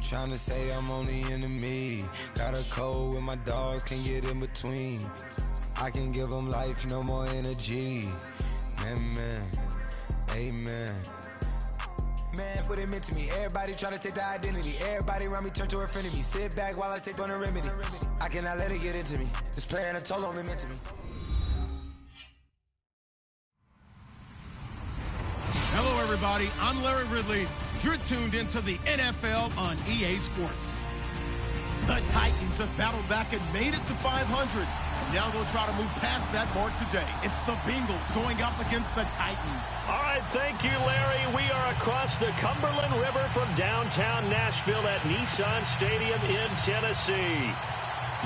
trying to say I'm on the enemy. Got a cold with my dogs, can't get in between. I can give them life, no more energy. Amen, amen. Man, put it into me. Everybody try to take the identity. Everybody around me turn to a friend of me. Sit back while I take on the remedy. I cannot let it get into me. This playing a toll on me mentally. Hello, everybody. I'm Larry Ridley. You're tuned into the NFL on EA Sports. The Titans have battled back and made it to 500. Now they'll try to move past that mark today. It's the Bengals going up against the Titans. All right, thank you, Larry. We are across the Cumberland River from downtown Nashville at Nissan Stadium in Tennessee.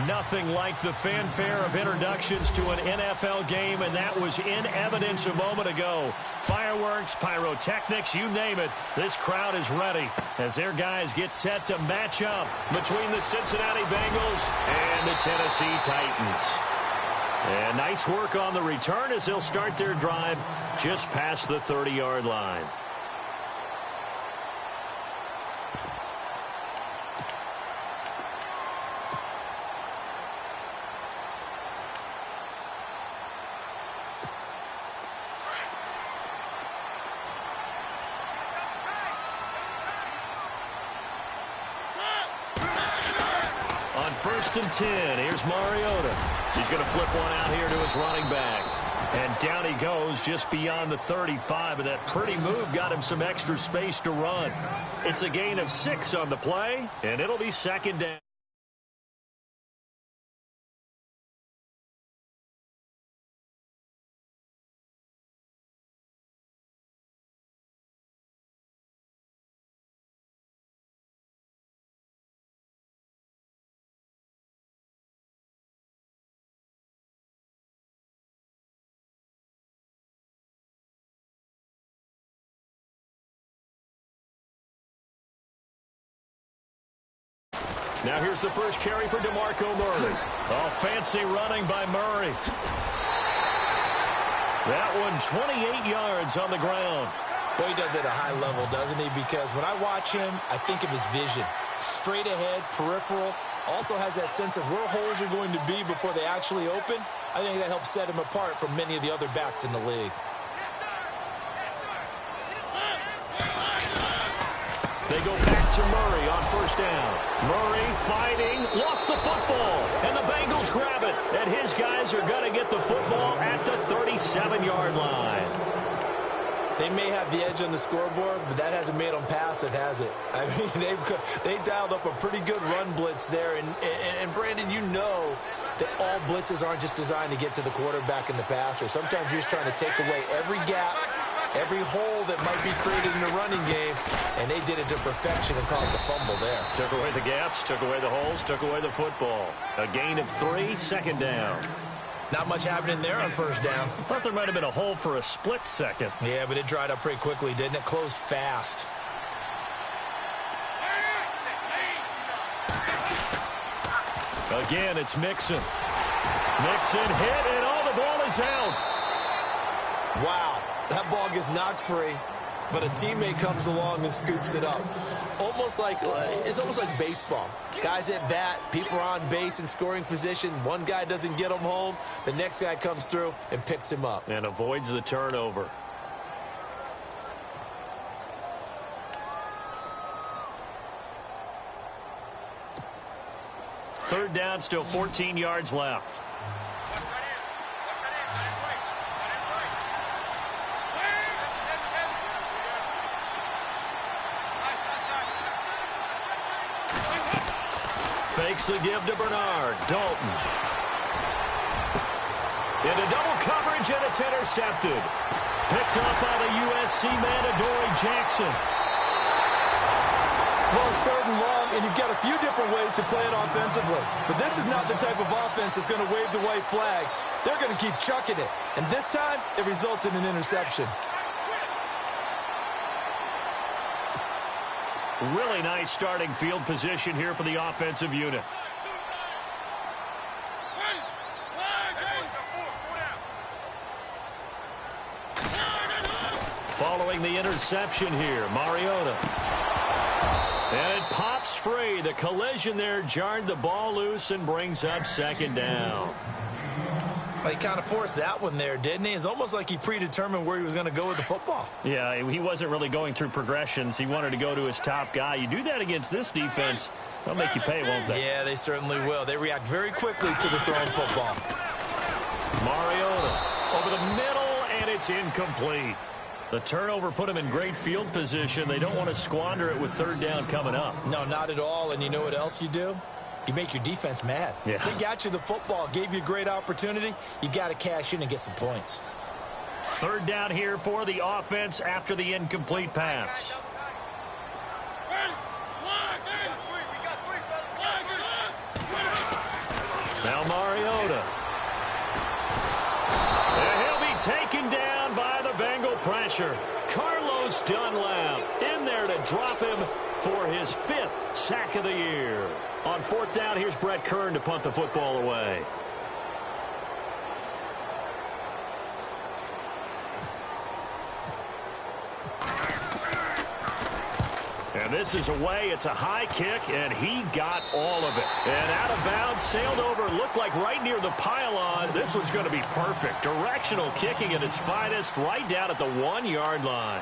Nothing like the fanfare of introductions to an NFL game, and that was in evidence a moment ago. Fireworks, pyrotechnics, you name it. This crowd is ready as their guys get set to match up between the Cincinnati Bengals and the Tennessee Titans. And nice work on the return as they'll start their drive just past the 30-yard line. On 1st and 10, here's Mariota. He's going to flip one out here to his running back. And down he goes just beyond the 35, and that pretty move got him some extra space to run. It's a gain of 6 on the play, and it'll be 2nd down. Now here's the first carry for DeMarco Murray. Oh, fancy running by Murray. That one 28 yards on the ground. Boy, he does it at a high level, doesn't he? Because when I watch him, I think of his vision. Straight ahead, peripheral. Also has that sense of where holes are going to be before they actually open. I think that helps set him apart from many of the other backs in the league. They go back to Murray on 1st down. Murray fighting, lost the football, and the Bengals grab it. And his guys are going to get the football at the 37-yard line. They may have the edge on the scoreboard, but that hasn't made them passive, has it? I mean, they dialed up a pretty good run blitz there. And Brandon, you know that all blitzes aren't just designed to get to the quarterback and the passer. Sometimes you're just trying to take away every gap, every hole that might be created in the running game, and they did it to perfection and caused a fumble there. Took away the gaps, took away the holes, took away the football. A gain of 3, 2nd down. Not much happening there on 1st down. I thought there might have been a hole for a split second. Yeah, but it dried up pretty quickly, didn't it? Closed fast. Again, it's Mixon. Mixon hit, and all the ball is out. Wow, that ball gets knocked free, but a teammate comes along and scoops it up. It's almost like baseball. Guys at bat, people are on base in scoring position. One guy doesn't get him home. The next guy comes through and picks him up. And avoids the turnover. Third down, still 14 yards left. Fakes the give to Bernard. Dalton. Into double coverage, and it's intercepted. Picked off by the USC man, Adoree Jackson. Well, it's 3rd and long, and you've got a few different ways to play it offensively. But this is not the type of offense that's going to wave the white flag. They're going to keep chucking it. And this time, it results in an interception. Really nice starting field position here for the offensive unit. Following the interception here, Mariota. And it pops free. The collision there jarred the ball loose and brings up second down. Well, he kind of forced that one there, didn't he? It's almost like he predetermined where he was going to go with the football. Yeah, he wasn't really going through progressions. He wanted to go to his top guy. You do that against this defense, they'll make you pay, won't they? Yeah, they certainly will. They react very quickly to the thrown football. Mariota over the middle, and it's incomplete. The turnover put him in great field position. They don't want to squander it with third down coming up. No, not at all. And you know what else you do? You make your defense mad. Yeah. They got you the football, gave you a great opportunity. You got to cash in and get some points. Third down here for the offense after the incomplete pass. Now Mariota. And he'll be taken down by the Bengal pressure. Carlos Dunlap in there to drop him for his 5th sack of the year. On fourth down, here's Brett Kern to punt the football away. And this is away. It's a high kick, and he got all of it. And out of bounds, sailed over, looked like right near the pylon. This one's going to be perfect. Directional kicking at its finest, right down at the 1-yard line.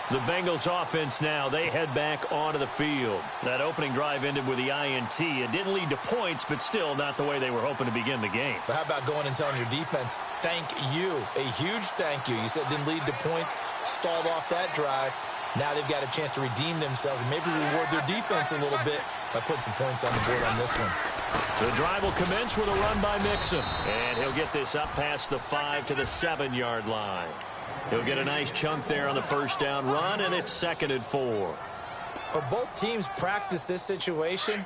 The Bengals offense now, they head back onto the field. That opening drive ended with the INT. It didn't lead to points, but still not the way they were hoping to begin the game. But how about going and telling your defense, thank you, a huge thank you. You said it didn't lead to points, stalled off that drive. Now they've got a chance to redeem themselves and maybe reward their defense a little bit by putting some points on the board on this one. The drive will commence with a run by Mixon. And he'll get this up past the 5 to the 7-yard line. He'll get a nice chunk there on the first down run, and it's 2nd and 4. Well, both teams practice this situation,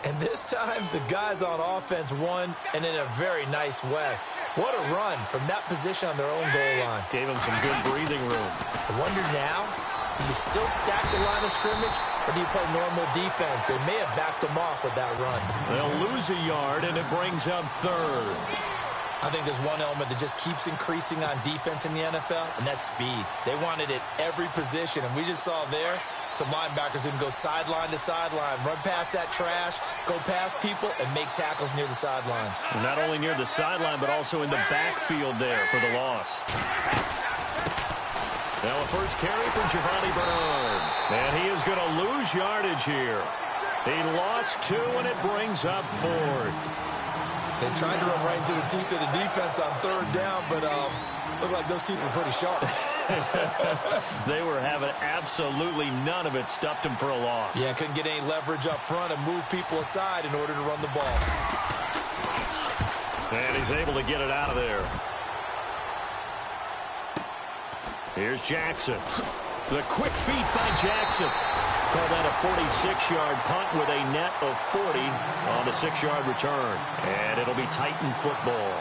and this time the guys on offense won, and in a very nice way. What a run from that position on their own goal line. Gave them some good breathing room. I wonder now, do you still stack the line of scrimmage, or do you play normal defense? They may have backed them off with that run. They'll lose a yard, and it brings up 3rd. I think there's one element that just keeps increasing on defense in the NFL, and that's speed. They want it at every position, and we just saw there some linebackers who can go sideline to sideline, run past that trash, go past people, and make tackles near the sidelines. Not only near the sideline, but also in the backfield there for the loss. Now a first carry for Giovanni Bernard. And he is going to lose yardage here. He lost 2, and it brings up 4th. They tried to run right into the teeth of the defense on 3rd down, but looked like those teeth were pretty sharp. They were having absolutely none of it. Stuffed him for a loss. Yeah, couldn't get any leverage up front and move people aside in order to run the ball. And he's able to get it out of there. Here's Jackson. The quick feet by Jackson. Call that a 46-yard punt with a net of 40 on the 6-yard return. And it'll be Titan football.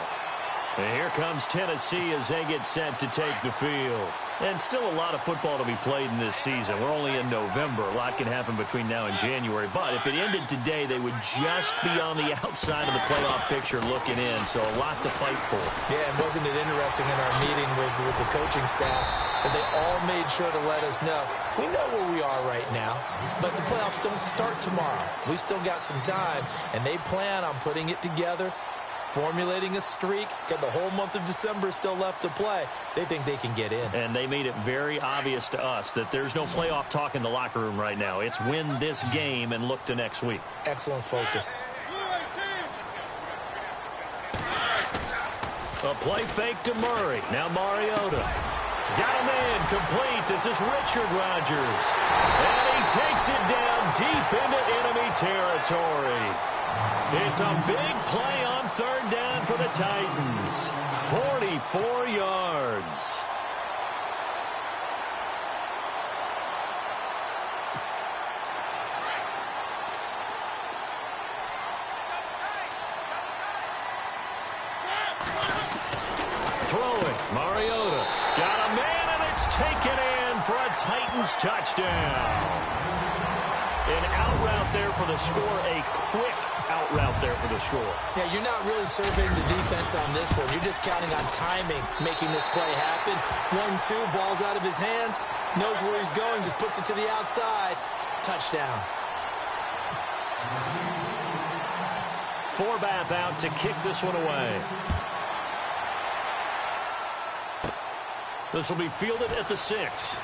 And here comes Tennessee as they get set to take the field. And still a lot of football to be played in this season. We're only in November. A lot can happen between now and January. But if it ended today, they would just be on the outside of the playoff picture looking in. So a lot to fight for. Yeah, and wasn't it interesting in our meeting with the coaching staff that they all made sure to let us know, we know where we are right now, but the playoffs don't start tomorrow. We still got some time, and they plan on putting it together, formulating a streak, got the whole month of December still left to play. They think they can get in. And they made it very obvious to us that there's no playoff talk in the locker room right now. It's win this game and look to next week. Excellent focus. A play fake to Murray. Now Mariota. Got him in. Complete. This is Richard Rodgers. And he takes it down deep into enemy territory. It's a big play on 3rd down for the Titans. 44 yards. Throwing. Mariota. Got a man, and it's taken in for a Titans touchdown. An out route there for the score. A quick out route there for the score. Yeah, you're not really surveying the defense on this one. You're just counting on timing, making this play happen. 1-2, ball's out of his hands, knows where he's going, just puts it to the outside. Touchdown. Forbath out to kick this one away. This will be fielded at the 6.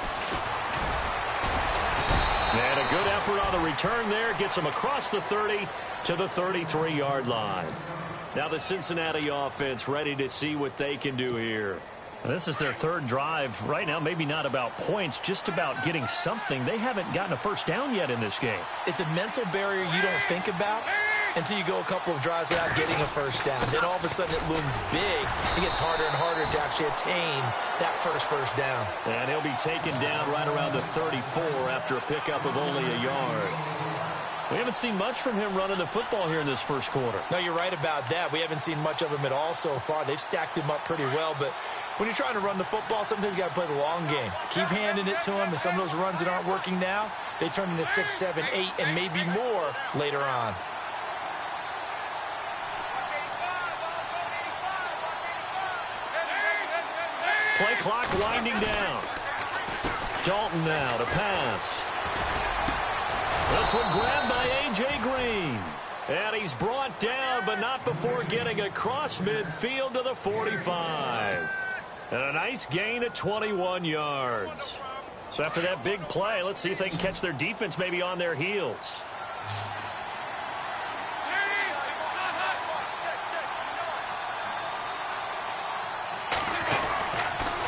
And a good effort on the return there. Gets him across the 30 to the 33-yard line. Now the Cincinnati offense ready to see what they can do here. This is their third drive. Right now, maybe not about points, just about getting something. They haven't gotten a first down yet in this game. It's a mental barrier you don't think about until you go a couple of drives without getting a first down. Then all of a sudden it looms big. It gets harder and harder to actually attain that first down. And he'll be taken down right around the 34 after a pickup of only a yard. We haven't seen much from him running the football here in this first quarter. No, you're right about that. We haven't seen much of him at all so far. They've stacked him up pretty well, but when you're trying to run the football, sometimes you got to play the long game. Keep handing it to him, and some of those runs that aren't working now, they turn into 6, 7, 8, and maybe more later on. Play clock winding down. Dalton now to pass. This one grabbed by A.J. Green. And he's brought down, but not before getting across midfield to the 45. And a nice gain of 21 yards. So after that big play, let's see if they can catch their defense maybe on their heels.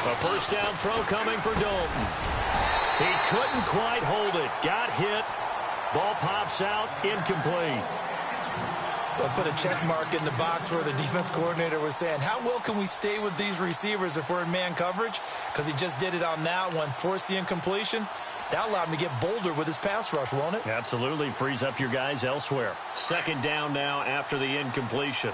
A first down throw coming for Dalton. He couldn't quite hold it. Got hit. Ball pops out. Incomplete. I'll put a check mark in the box where the defense coordinator was saying, how well can we stay with these receivers if we're in man coverage? Because he just did it on that one, forced the incompletion. That allowed him to get bolder with his pass rush, won't it? Absolutely. Frees up your guys elsewhere. Second down now after the incompletion.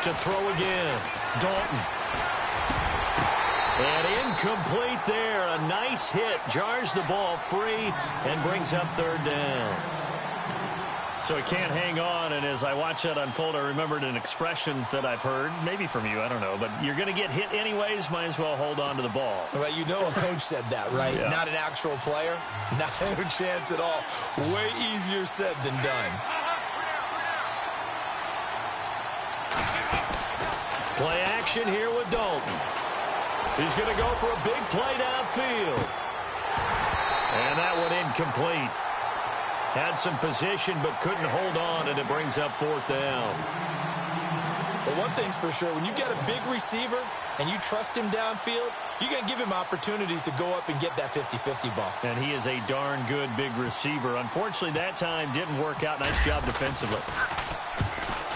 To throw again. Dalton. And incomplete there. A nice hit. Jars the ball free and brings up third down. So he can't hang on, and as I watch that unfold, I remembered an expression that I've heard, maybe from you, I don't know, but you're going to get hit anyways, might as well hold on to the ball. Well, you know a coach said that, right? Yeah. Not an actual player. Not a chance at all. Way easier said than done. Play action here with Dalton. He's going to go for a big play downfield. And that one incomplete. Had some position but couldn't hold on, and it brings up fourth down. But one thing's for sure, when you get a big receiver and you trust him downfield, you're going to give him opportunities to go up and get that 50-50 ball. And he is a darn good big receiver. Unfortunately, that time didn't work out. Nice job defensively.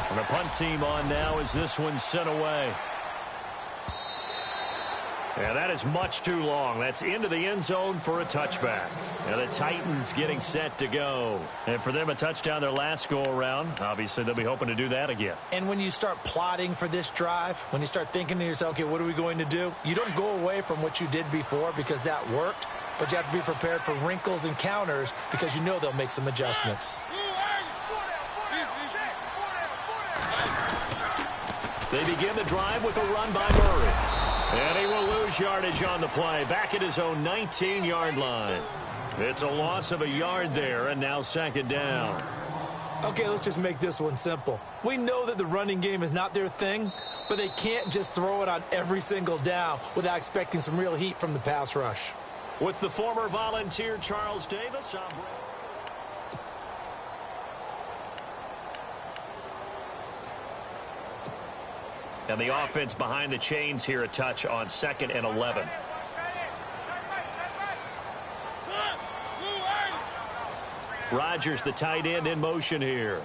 And the punt team on now as this one's sent away. Yeah, that is much too long. That's into the end zone for a touchback. Now the Titans getting set to go. And for them, a touchdown their last go-around. Obviously, they'll be hoping to do that again. And when you start plotting for this drive, when you start thinking to yourself, okay, what are we going to do? You don't go away from what you did before because that worked, but you have to be prepared for wrinkles and counters because you know they'll make some adjustments. They begin the drive with a run by Murray. And he will lose yardage on the play. Back at his own 19-yard line. It's a loss of a yard there, and now second down. Okay, let's just make this one simple. We know that the running game is not their thing, but they can't just throw it on every single down without expecting some real heat from the pass rush. With the former Volunteer Charles Davis, I'm and the offense behind the chains here a touch on 2nd and 11. Rodgers, the tight end, in motion here.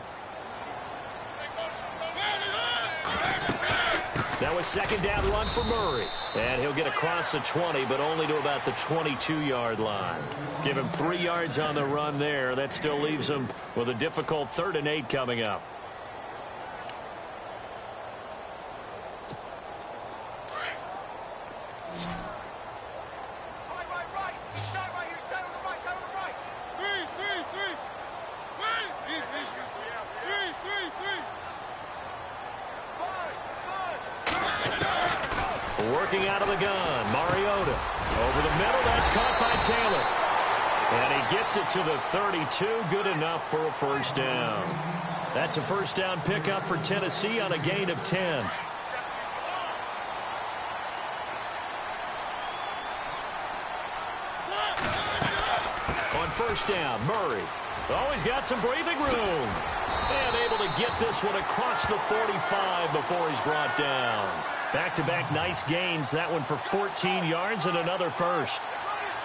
That was second down run for Murray. And he'll get across the 20, but only to about the 22-yard line. Give him 3 yards on the run there. That still leaves him with a difficult 3rd and 8 coming up. Working out of the gun, Mariota. Over the middle, that's caught by Taylor. And he gets it to the 32, good enough for a first down. That's a first down pickup for Tennessee on a gain of 10. On first down, Murray. Always got some breathing room. And able to get this one across the 45 before he's brought down. Back-to-back nice gains. That one for 14 yards and another first.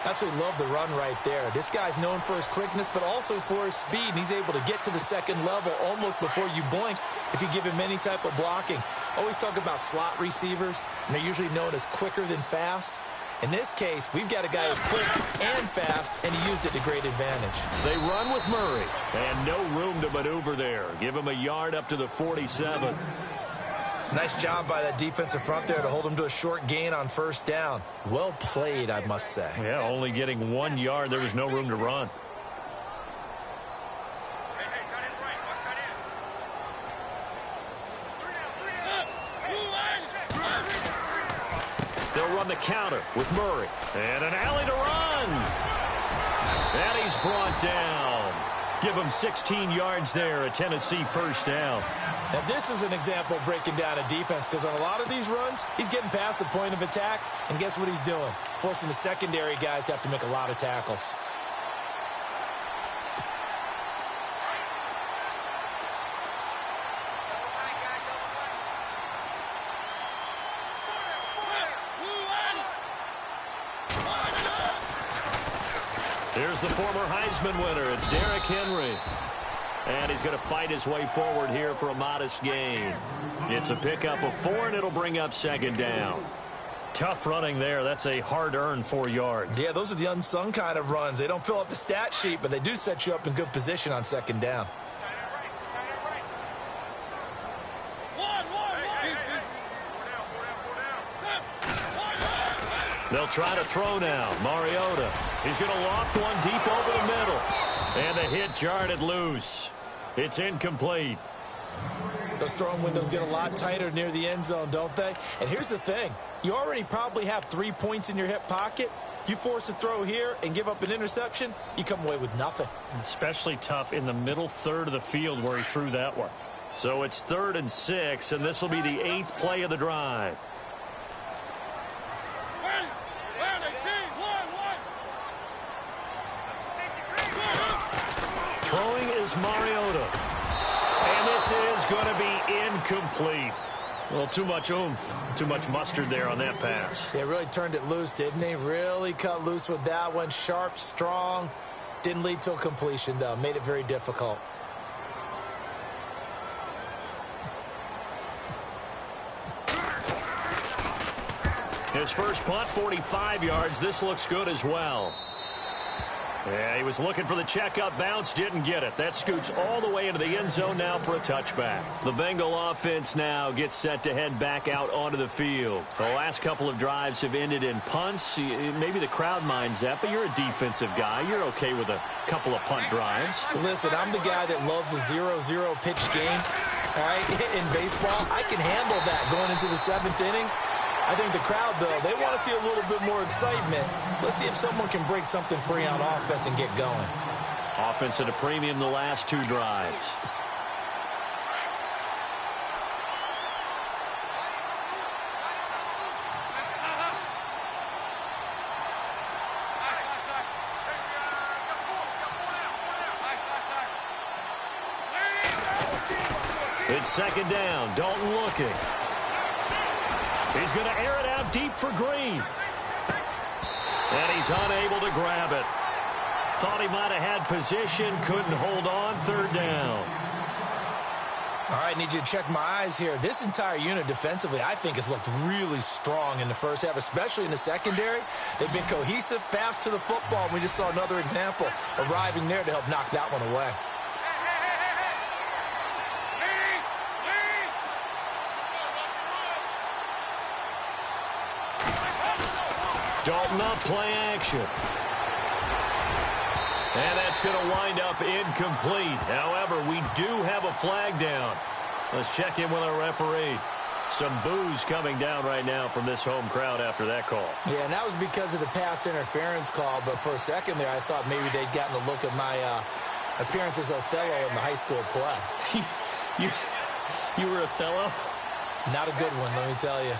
Absolutely love the run right there. This guy's known for his quickness, but also for his speed. And he's able to get to the second level almost before you blink if you give him any type of blocking. Always talk about slot receivers, and they're usually known as quicker than fast. In this case, we've got a guy who's quick and fast, and he used it to great advantage. They run with Murray, and no room to maneuver there. Give him a yard up to the 47. Nice job by that defensive front there to hold him to a short gain on first down. Well played, I must say. Yeah, only getting 1 yard. There was no room to run. They'll run the counter with Murray. And an alley to run. And he's brought down. Give him 16 yards there, a Tennessee first down. Now, this is an example of breaking down a defense, because on a lot of these runs, he's getting past the point of attack, and guess what he's doing? Forcing the secondary guys to have to make a lot of tackles. Here's the former Heisman winner. It's Derrick Henry. And he's going to fight his way forward here for a modest gain. It's a pickup of 4, and it'll bring up second down. Tough running there. That's a hard-earned 4 yards. Yeah, those are the unsung kind of runs. They don't fill up the stat sheet, but they do set you up in good position on second down. They'll try to throw now. Mariota. He's going to loft one deep over the middle. And the hit jarred it loose. It's incomplete. Those throwing windows get a lot tighter near the end zone, don't they? And here's the thing. You already probably have 3 points in your hip pocket. You force a throw here and give up an interception, you come away with nothing. Especially tough in the middle third of the field where he threw that one. So it's 3rd and 6, and this will be the 8th play of the drive. Throwing is Mariota. And this is going to be incomplete. Well, too much oomph, too much mustard there on that pass. They really turned it loose, didn't they? Really cut loose with that one. Sharp, strong. Didn't lead to a completion, though. Made it very difficult. His first punt, 45 yards. This looks good as well. Yeah, he was looking for the checkup bounce, didn't get it. That scoots all the way into the end zone now for a touchback. The Bengal offense now gets set to head back out onto the field. The last couple of drives have ended in punts. Maybe the crowd minds that, but you're a defensive guy. You're okay with a couple of punt drives. Listen, I'm the guy that loves a 0-0 pitch game. All right, in baseball, I can handle that going into the 7th inning. I think the crowd, though, they want to see a little bit more excitement. Let's see if someone can break something free on offense and get going. Offense at a premium the last 2 drives. It's second down. Dalton looking. He's going to air it out deep for Green. And he's unable to grab it. Thought he might have had position, couldn't hold on. 3rd down. All right, need you to check my eyes here. This entire unit defensively, I think, has looked really strong in the first half, especially in the secondary. They've been cohesive, fast to the football. We just saw another example arriving there to help knock that one away. Dalton up, play action. And that's going to wind up incomplete. However, we do have a flag down. Let's check in with our referee. Some boos coming down right now from this home crowd after that call. Yeah, and that was because of the pass interference call, but for a second there I thought maybe they'd gotten a look at my appearance as Othello in the high school play. You were Othello? Not a good one, let me tell you.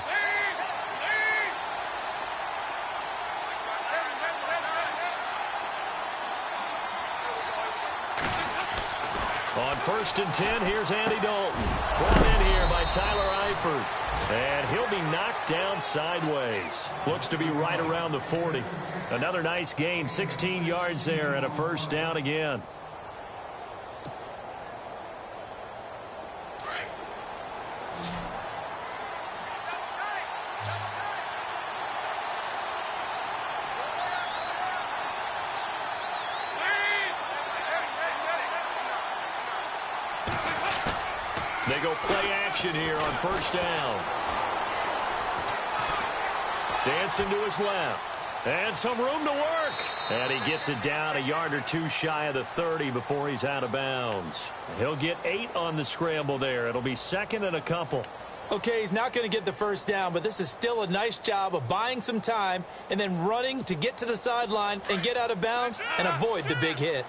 On 1st and 10, here's Andy Dalton. Brought in here by Tyler Eifert. And he'll be knocked down sideways. Looks to be right around the 40. Another nice gain, 16 yards there, and a first down again. They go play action here on 1st down. Dancing to his left. And some room to work. And he gets it down a yard or two shy of the 30 before he's out of bounds. He'll get 8 on the scramble there. It'll be 2nd and a couple. Okay, he's not going to get the first down, but this is still a nice job of buying some time and then running to get to the sideline and get out of bounds and avoid the big hit.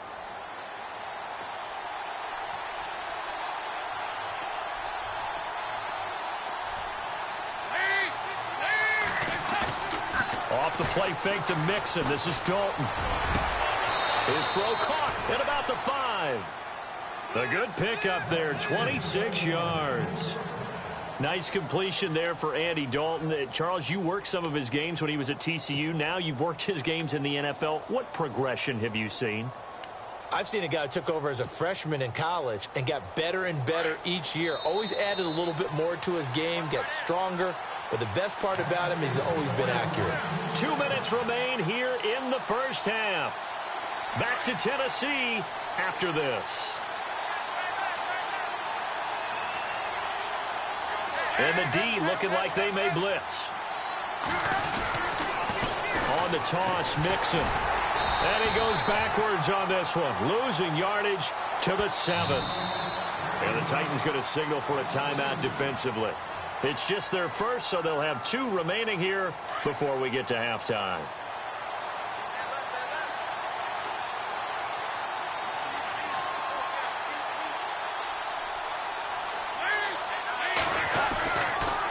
Off the play fake to Mixon. This is Dalton. His throw caught at about the 5. A good pickup there, 26 yards. Nice completion there for Andy Dalton. Charles, you worked some of his games when he was at TCU. Now you've worked his games in the NFL. What progression have you seen? I've seen a guy who took over as a freshman in college and got better and better each year. Always added a little bit more to his game, got stronger. But the best part about him is he's always been accurate. 2 minutes remain here in the first half. Back to Tennessee after this. And the D looking like they may blitz. On the toss, Mixon. And he goes backwards on this one, losing yardage to the 7. And the Titans going to signal for a timeout defensively. It's just their first, so they'll have 2 remaining here before we get to halftime.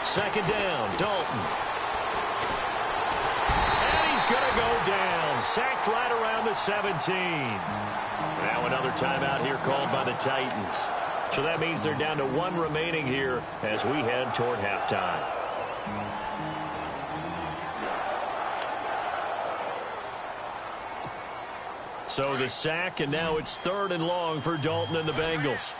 Second down, Dalton. And he's going to go down. Sacked right around the 17. Now another timeout here called by the Titans. So that means they're down to 1 remaining here as we head toward halftime. So the sack, and now it's 3rd and long for Dalton and the Bengals.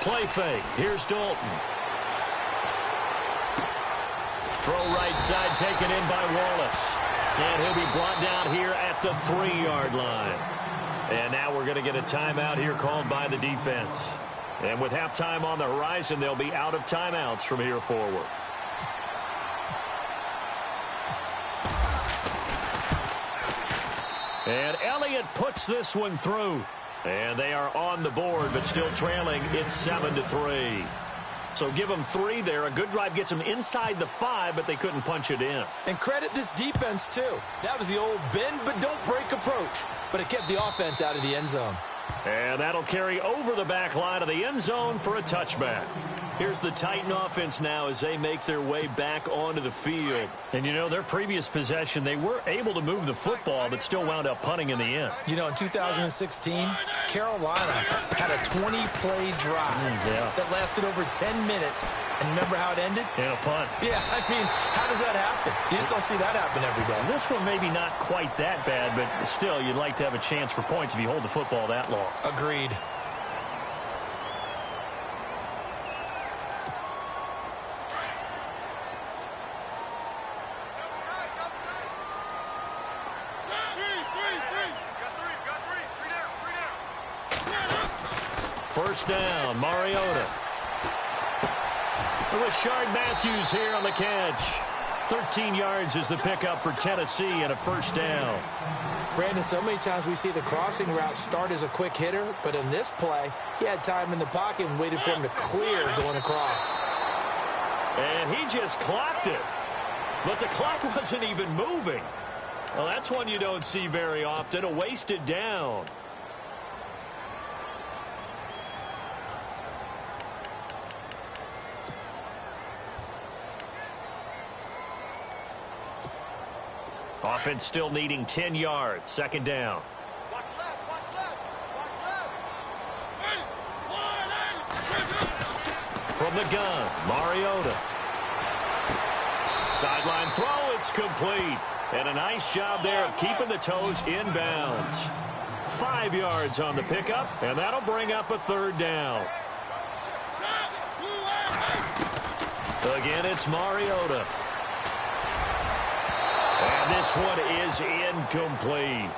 Play fake. Here's Dalton. Throw right side taken in by Wallace. And he'll be brought down here at the 3-yard line. And now we're going to get a timeout here called by the defense. And with halftime on the horizon, they'll be out of timeouts from here forward. And Elliott puts this one through. And they are on the board, but still trailing. It's 7-3. So give them 3 there. A good drive gets them inside the 5, but they couldn't punch it in. And credit this defense, too. That was the old bend but don't break approach. But it kept the offense out of the end zone. And that'll carry over the back line of the end zone for a touchback. Here's the Titan offense now as they make their way back onto the field. And, you know, their previous possession, they were able to move the football, but still wound up punting in the end. You know, in 2016, Carolina had a 20-play drive that lasted over 10 minutes. And remember how it ended? In a punt. Yeah, I mean, how does that happen? You just don't see that happen every day. This one maybe not quite that bad, but still, you'd like to have a chance for points if you hold the football that long. Agreed. First down, Mariota. Rashard Matthews here on the catch. 13 yards is the pickup for Tennessee and a first down. Brandon, so many times we see the crossing route start as a quick hitter, but in this play, he had time in the pocket and waited for him to clear going across. And he just clocked it. But the clock wasn't even moving. Well, that's one you don't see very often, a wasted down. Offense still needing 10 yards. Second down. Watch left, watch left, watch left. From the gun, Mariota. Sideline throw, it's complete. And a nice job there of keeping the toes inbounds. 5 yards on the pickup, and that'll bring up a third down. Again, it's Mariota. And this one is incomplete.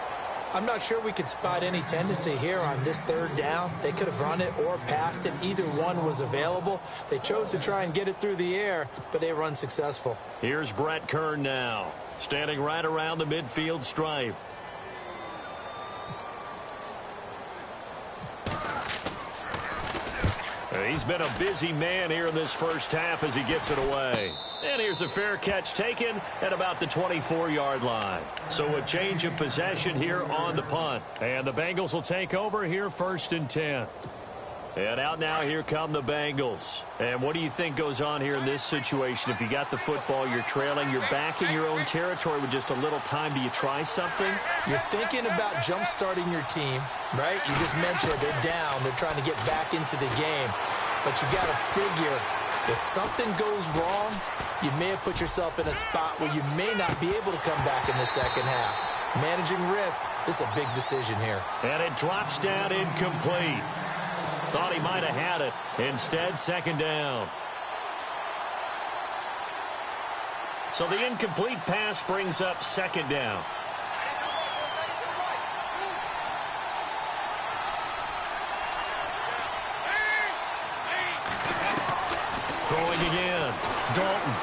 I'm not sure we could spot any tendency here on this third down. They could have run it or passed it. Either one was available. They chose to try and get it through the air, but they were unsuccessful. Here's Brett Kern now, standing right around the midfield stripe. He's been a busy man here in this first half as he gets it away. And here's a fair catch taken at about the 24-yard line. So a change of possession here on the punt. And the Bengals will take over here first and 10. And out now, here come the Bengals. And what do you think goes on here in this situation? If you got the football, you're trailing, you're back in your own territory with just a little time. Do you try something? You're thinking about jump-starting your team, right? You just mentioned they're down. They're trying to get back into the game. But you got to figure, if something goes wrong, you may have put yourself in a spot where you may not be able to come back in the second half. Managing risk is a big decision here. And it drops down incomplete. Thought he might have had it. Instead, second down. So the incomplete pass brings up second down. Throwing again. Dalton.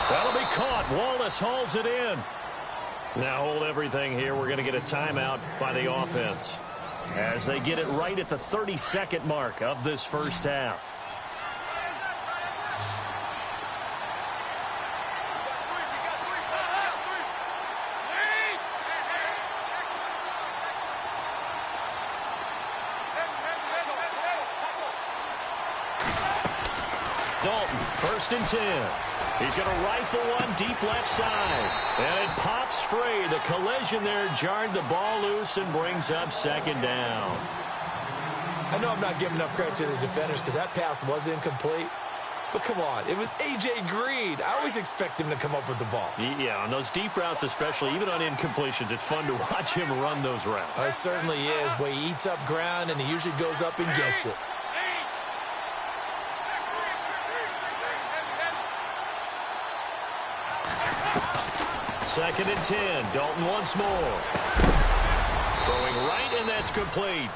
That'll be caught. Wallace hauls it in. Now hold everything here. We're going to get a timeout by the offense as they get it right at the 30-second mark of this first half. Dalton, first and 10. He's going to rifle one deep left side. And it pops free. The collision there jarred the ball loose and brings up second down. I know I'm not giving enough credit to the defenders because that pass was incomplete. But come on, it was A.J. Green. I always expect him to come up with the ball. Yeah, on those deep routes especially, even on incompletions, it's fun to watch him run those routes. It certainly is. But he eats up ground, and he usually goes up and gets it. Second and 10. Dalton once more. Throwing right, and that's complete.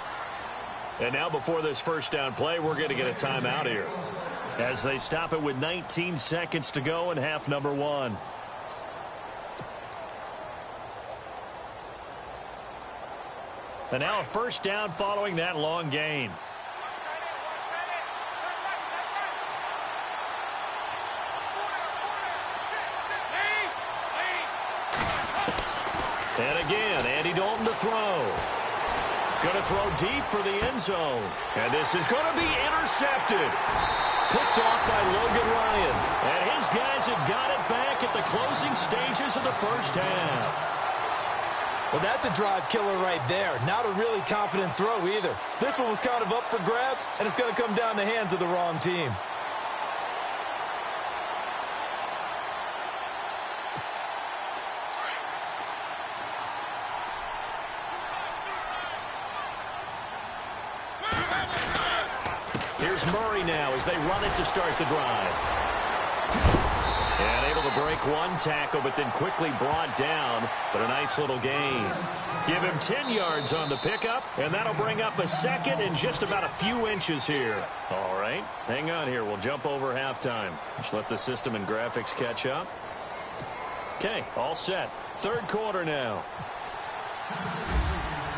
And now before this first down play, we're going to get a timeout here as they stop it with 19 seconds to go in half number one. And now a first down following that long gain. And again, Andy Dalton to throw. Going to throw deep for the end zone. And this is going to be intercepted. Picked off by Logan Ryan. And his guys have got it back at the closing stages of the first half. Well, that's a drive killer right there. Not a really confident throw either. This one was kind of up for grabs, and it's going to come down the hands of the wrong team. Here's Murray now as they run it to start the drive. And able to break one tackle, but then quickly brought down. But a nice little gain. Give him 10 yards on the pickup, and that'll bring up a second in just about a few inches here. All right, hang on here. We'll jump over halftime. Just let the system and graphics catch up. Okay, all set. Third quarter now.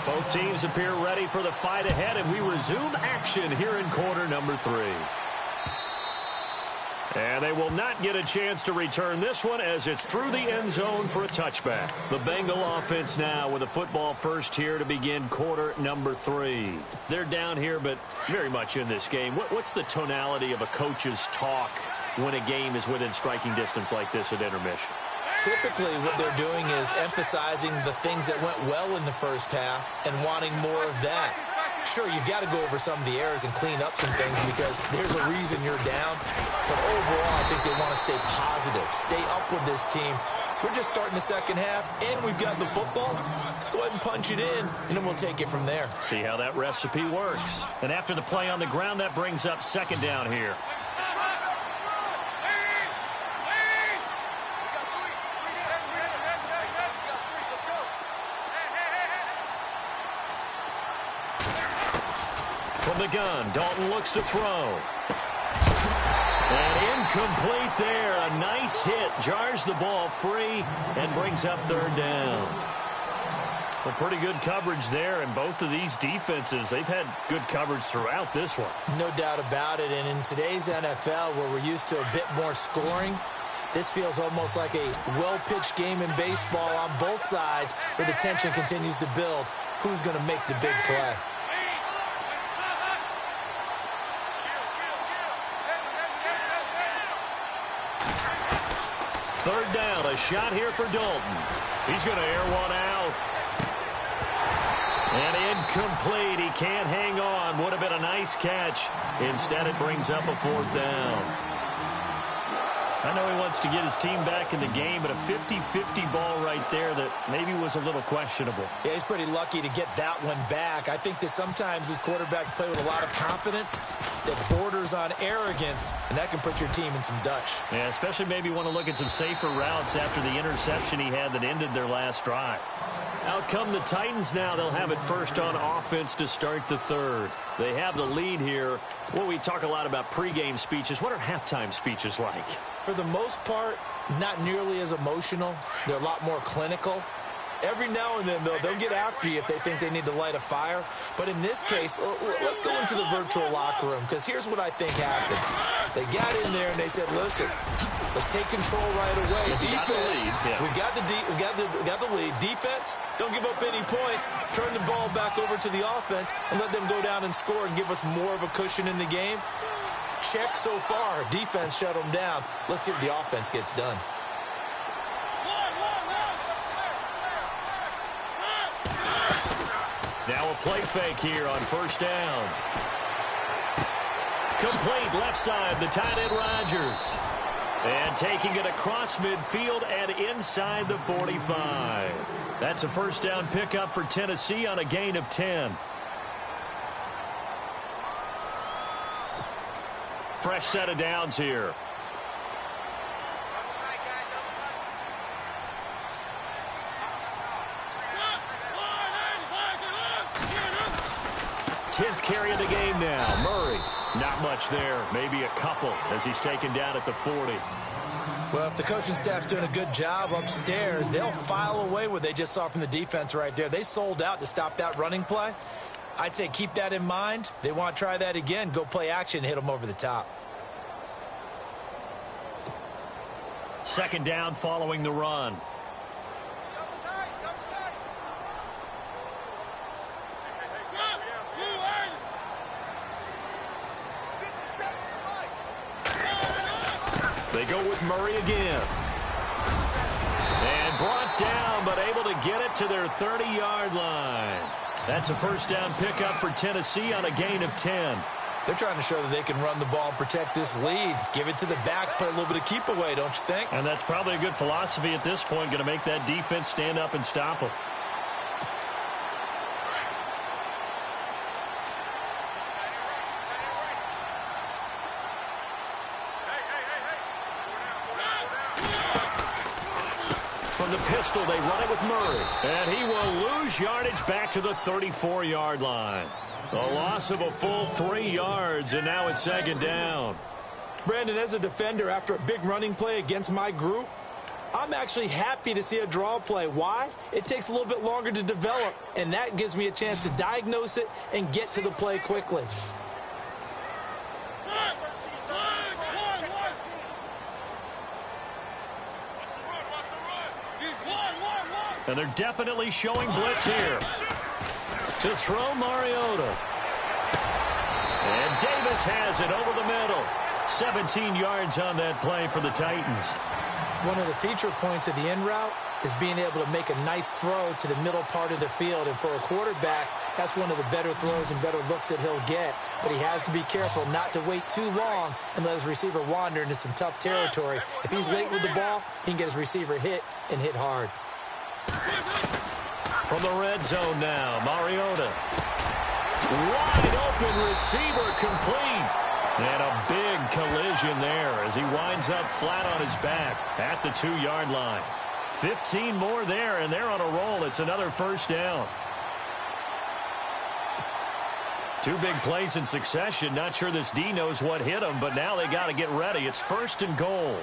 Both teams appear ready for the fight ahead, and we resume action here in quarter number 3. And they will not get a chance to return this one as it's through the end zone for a touchback. The Bengal offense now with a football first here to begin quarter number 3. They're down here, but very much in this game. What's the tonality of a coach's talk when a game is within striking distance like this at intermission? Typically, what they're doing is emphasizing the things that went well in the first half and wanting more of that. Sure, you've got to go over some of the errors and clean up some things because there's a reason you're down. But overall, I think they want to stay positive, stay up with this team. We're just starting the second half, and we've got the football. Let's go ahead and punch it in, and then we'll take it from there. See how that recipe works. And after the play on the ground, that brings up second down here. From the gun, Dalton looks to throw. And incomplete there. A nice hit. Jars the ball free and brings up third down. Well, pretty good coverage there, and both of these defenses, they've had good coverage throughout this one. No doubt about it, and in today's NFL, where we're used to a bit more scoring, this feels almost like a well-pitched game in baseball on both sides where the tension continues to build. Who's going to make the big play? Third down, a shot here for Dalton. He's going to air one out. And incomplete. He can't hang on. Would have been a nice catch. Instead, it brings up a fourth down. I know he wants to get his team back in the game, but a 50-50 ball right there that maybe was a little questionable. Yeah, he's pretty lucky to get that one back. I think that sometimes his quarterbacks play with a lot of confidence that borders on arrogance, and that can put your team in some Dutch. Yeah, especially maybe want to look at some safer routes after the interception he had that ended their last drive. Out come the Titans now. They'll have it first on offense to start the third. They have the lead here. Well, we talk a lot about pregame speeches. What are halftime speeches like? For the most part, not nearly as emotional. They're a lot more clinical. Every now and then, though, they'll get after you if they think they need to light a fire. But in this case, let's go into the virtual locker room, because here's what I think happened. They got in there and they said, listen, let's take control right away. Defense, we've got the lead. Defense, don't give up any points. Turn the ball back over to the offense and let them go down and score and give us more of a cushion in the game. Check so far. Defense shut them down. Let's see if the offense gets done. Now a play fake here on first down. Complete left side, the tight end Rodgers. And taking it across midfield and inside the 45. That's a first down pickup for Tennessee on a gain of 10. Fresh set of downs here. Tenth carry of the game now. Murray, not much there. Maybe a couple as he's taken down at the 40. Well, if the coaching staff's doing a good job upstairs, they'll file away what they just saw from the defense right there. They sold out to stop that running play. I'd say keep that in mind. They want to try that again. Go play action, hit them over the top. Second down following the run. They go with Murray again. And brought down, but able to get it to their 30-yard line. That's a first down pickup for Tennessee on a gain of 10. They're trying to show that they can run the ball and protect this lead. Give it to the backs, play a little bit of keep away, don't you think? And that's probably a good philosophy at this point, going to make that defense stand up and stop them. the pistol, they run it with Murray. And he will lose yardage back to the 34-yard line. A loss of a full 3 yards, and now it's second down. Brandon, as a defender, after a big running play against my group, I'm actually happy to see a draw play. Why? It takes a little bit longer to develop, and that gives me a chance to diagnose it and get to the play quickly. And they're definitely showing blitz here. To throw Mariota. And Davis has it over the middle. 17 yards on that play for the Titans. One of the feature points of the end route is being able to make a nice throw to the middle part of the field. And for a quarterback, that's one of the better throws and better looks that he'll get. But he has to be careful not to wait too long and let his receiver wander into some tough territory. If he's late with the ball, he can get his receiver hit and hit hard. From the red zone now, Mariota. Wide open receiver complete. And a big collision there as he winds up flat on his back at the 2-yard line. 15 more there, and they're on a roll. It's another first down. 2 big plays in succession. Not sure this D knows what hit him, but now they got to get ready. It's first and goal.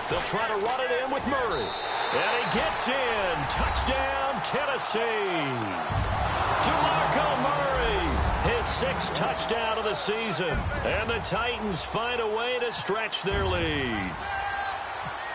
They'll try to run it in with Murray. And he gets in. Touchdown, Tennessee. DeMarco Murray, his 6th touchdown of the season. And the Titans find a way to stretch their lead.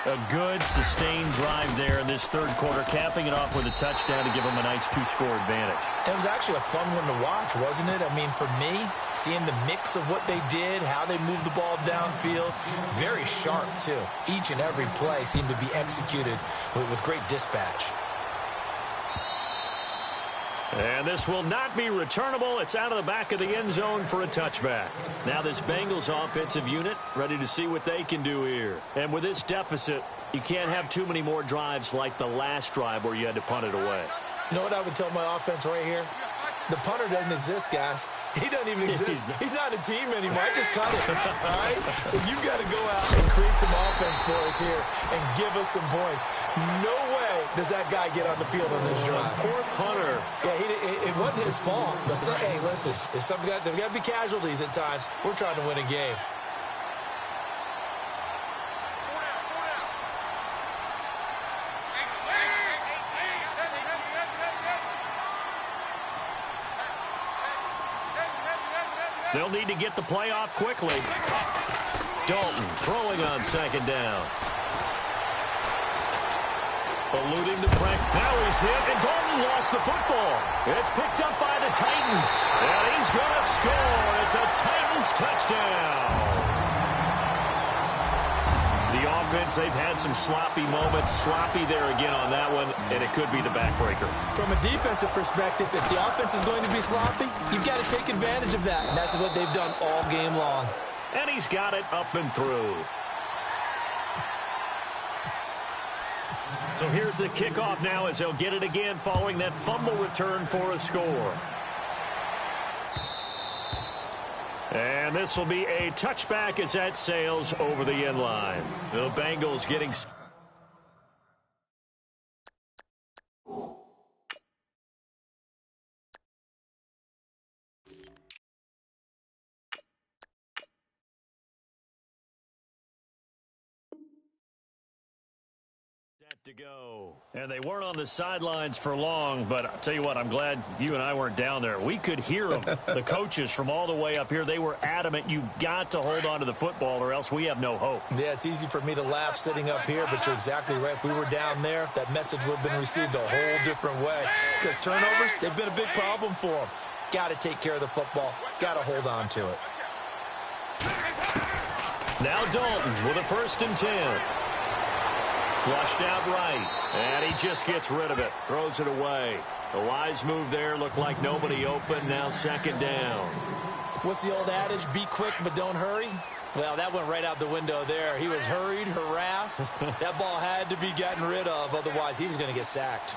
A good, sustained drive there in this third quarter, capping it off with a touchdown to give them a nice 2-score advantage. It was actually a fun one to watch, wasn't it? I mean, for me, seeing the mix of what they did, how they moved the ball downfield, very sharp, too. Each and every play seemed to be executed with great dispatch. And this will not be returnable. It's out of the back of the end zone for a touchback. Now this Bengals offensive unit ready to see what they can do here. And with this deficit, you can't have too many more drives like the last drive where you had to punt it away. You know what I would tell my offense right here? The punter doesn't exist, guys. He doesn't even exist. He's not a team anymore. I just cut it. All right? So you've got to go out and create some offense for us here and give us some points. No way does that guy get on the field on this drive. Poor punter. Yeah, it wasn't his fault. But hey, listen, there's got to be casualties at times. We're trying to win a game. They'll need to get the play off quickly. Dalton throwing on second down. Eluding the pressure. Now he's hit, and Dalton lost the football. It's picked up by the Titans, and he's going to score. It's a Titans touchdown. The offense, they've had some sloppy moments. Sloppy there again on that one, and it could be the backbreaker. From a defensive perspective, if the offense is going to be sloppy, you've got to take advantage of that. And that's what they've done all game long. And he's got it up and through. So here's the kickoff now as they'll get it again following that fumble return for a score. And this will be a touchback as that sails over the end line. The Bengals getting... to go. And they weren't on the sidelines for long, but I'll tell you what, I'm glad you and I weren't down there. We could hear them, the coaches from all the way up here. They were adamant, you've got to hold on to the football or else we have no hope. Yeah, it's easy for me to laugh sitting up here, but you're exactly right. If we were down there, that message would have been received a whole different way. Because turnovers, they've been a big problem for them. Got to take care of the football. Got to hold on to it. Now Dalton with a 1st and 10. Flushed out right, and he just gets rid of it, throws it away. A wise move there, looked like nobody open, now second down. What's the old adage, be quick but don't hurry? Well, that went right out the window there. He was hurried, harassed. That ball had to be gotten rid of, otherwise he was going to get sacked.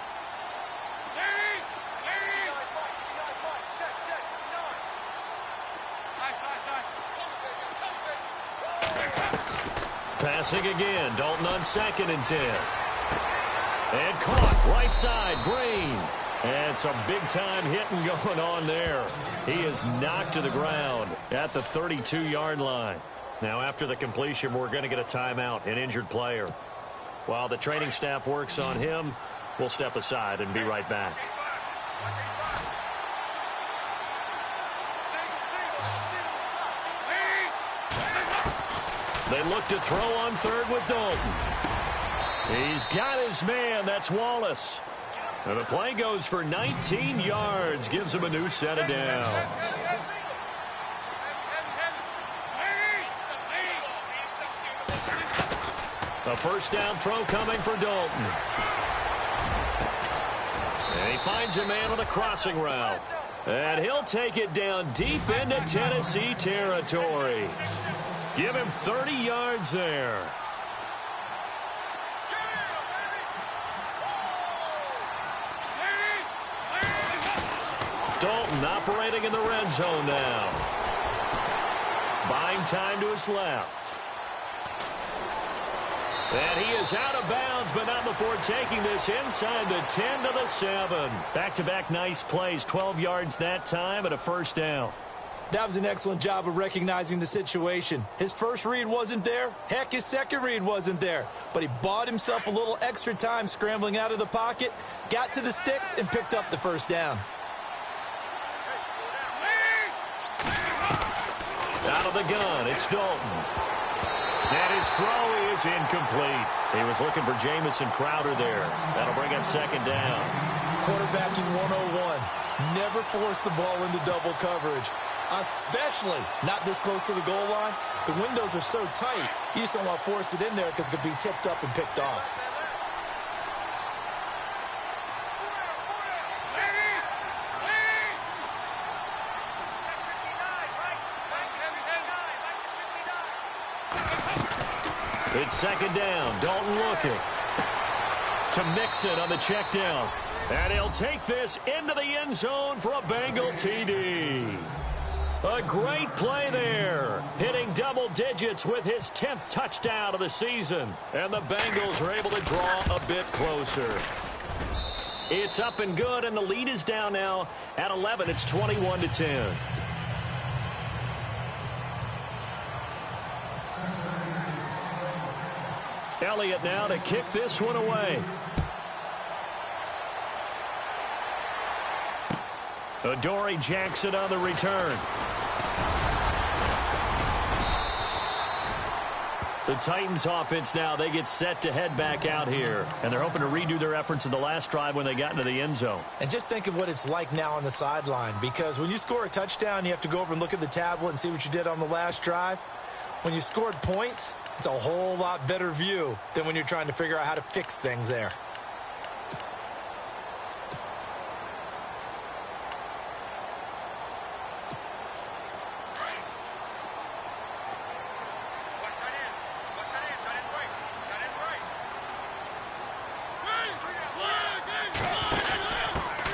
Passing again. Dalton on 2nd and 10. And caught. Right side. Green. And some big-time hitting going on there. He is knocked to the ground at the 32-yard line. Now, after the completion, we're going to get a timeout, an injured player. While the training staff works on him, we'll step aside and be right back. They look to throw on 3rd with Dalton. He's got his man. That's Wallace. And the play goes for 19 yards. Gives him a new set of downs. A first down throw coming for Dalton. And he finds a man on the crossing route. And he'll take it down deep into Tennessee territory. Give him 30 yards there. Dalton operating in the red zone now. Buying time to his left. And he is out of bounds, but not before taking this inside the 10 to the 7. Back-to-back nice plays, 12 yards that time and a first down. That was an excellent job of recognizing the situation. His first read wasn't there. Heck, his second read wasn't there. But he bought himself a little extra time scrambling out of the pocket, got to the sticks, and picked up the first down. Out of the gun, it's Dalton. And his throw is incomplete. He was looking for Jamison Crowder there. That'll bring up 2nd down. Quarterbacking 101. Never force the ball into double coverage. Especially not this close to the goal line. The windows are so tight, you just don't want to force it in there because it could be tipped up and picked off. It's 2nd down. Dalton looking to Mixon on the check down. And he'll take this into the end zone for a Bengal TD. A great play there. Hitting double digits with his 10th touchdown of the season. And the Bengals are able to draw a bit closer. It's up and good, and the lead is down now at 11. It's 21-10. Elliott now to kick this one away. Adoree Jackson on the return. The Titans offense now, they get set to head back out here. And they're hoping to redo their efforts in the last drive when they got into the end zone. And just think of what it's like now on the sideline. Because when you score a touchdown, you have to go over and look at the tablet and see what you did on the last drive. When you scored points, it's a whole lot better view than when you're trying to figure out how to fix things there.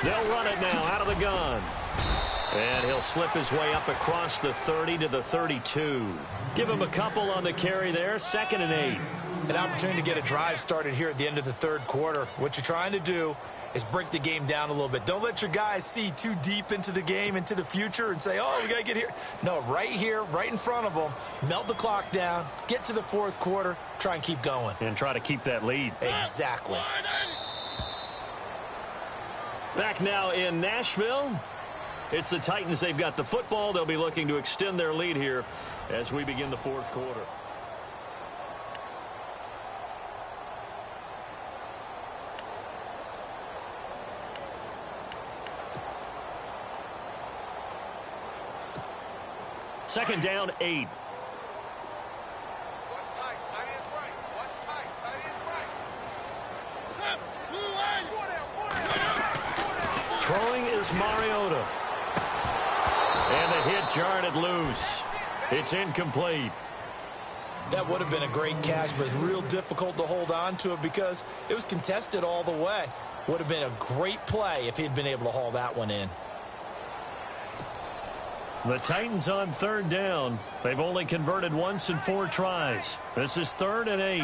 They'll run it now out of the gun. And he'll slip his way up across the 30 to the 32. Give him a couple on the carry there. 2nd and 8. An opportunity to get a drive started here at the end of the third quarter. What you're trying to do is break the game down a little bit. Don't let your guys see too deep into the game, into the future, and say, oh, we got to get here. No, right here, right in front of them, melt the clock down, get to the fourth quarter, try and keep going. And try to keep that lead. Exactly. Back now in Nashville. It's the Titans. They've got the football. They'll be looking to extend their lead here as we begin the fourth quarter. Second down, 8. Watch tight. Tight ends right. Watch tight. Tight ends right. Throwing is Mariota. And the hit jarred it loose. It's incomplete. That would have been a great catch, but it's real difficult to hold on to it because it was contested all the way. Would have been a great play if he'd been able to haul that one in. The Titans on third down. They've only converted once in 4 tries. This is 3rd and 8.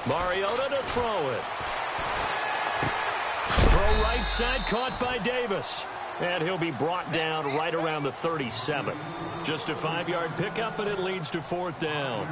Mariota to throw it. Throw right side, caught by Davis. And he'll be brought down right around the 37. Just a 5-yard pickup, and it leads to 4th down.